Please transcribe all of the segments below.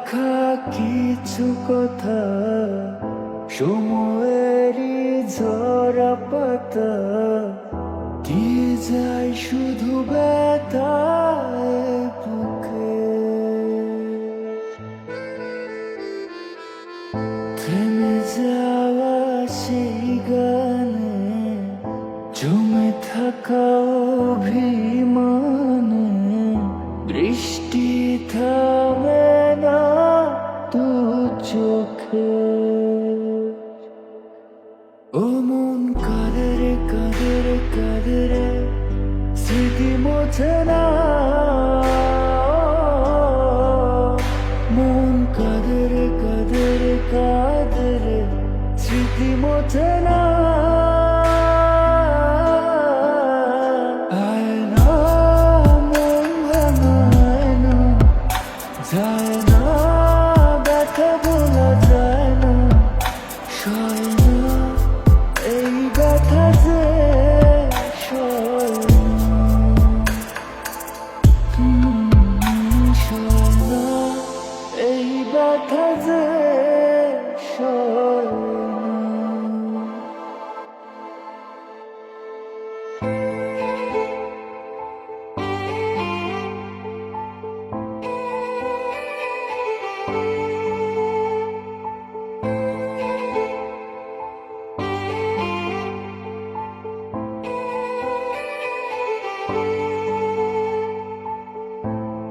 লেখা কিছু কথা, সময়েরই ঝরা পাতা, দিয়ে যায় শুধু ব্যথায় বুকে। থেমে যাওয়া সেই গানে, জমে থাকা অভিমানে, বৃষ্টি থামে না দু চোখে। ও মন কাঁদে রে কাঁদে রে কাঁদে রে, স্মৃতি মোছে না। মন কাঁদে রে কাঁদে রে কাঁদে রে, স্মৃতি মোছে না। যায় না, ব্যথা বলা যায় না, সয় না এই ব্যথা যে সয় না এই ব্যথা যে সয় না।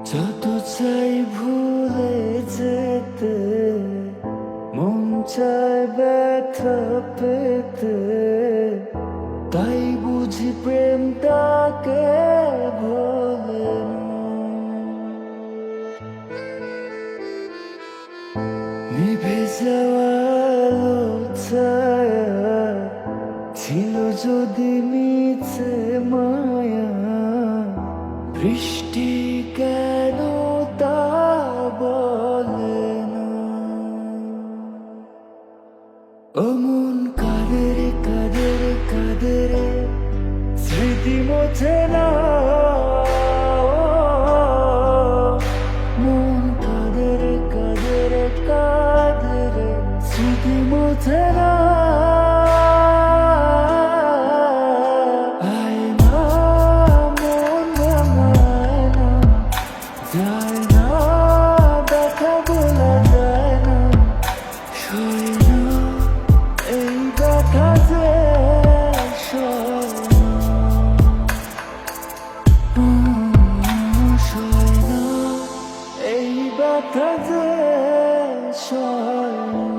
যত চাই ভুলে যেতে, মন চায় ব্যথা পেতে, তাই বুঝি প্রেমটাকে ভোলে না। নিভে যাওয়া আলো ছায়া ছিল যদি মিছে মায়া, বৃষ্টি কেন তা বলে না। ও মন কাঁদে রে কাঁদে রে কাঁদে রে, স্মৃতি মোছে না। মন কাঁদে রে কাঁদে রে কাঁদে রে, স্মৃতি মোছে না। যায় না, ব্যথা বলা যায় না, সয় না এই ব্যথা যে সয় না এই ব্যথা যে সয় না।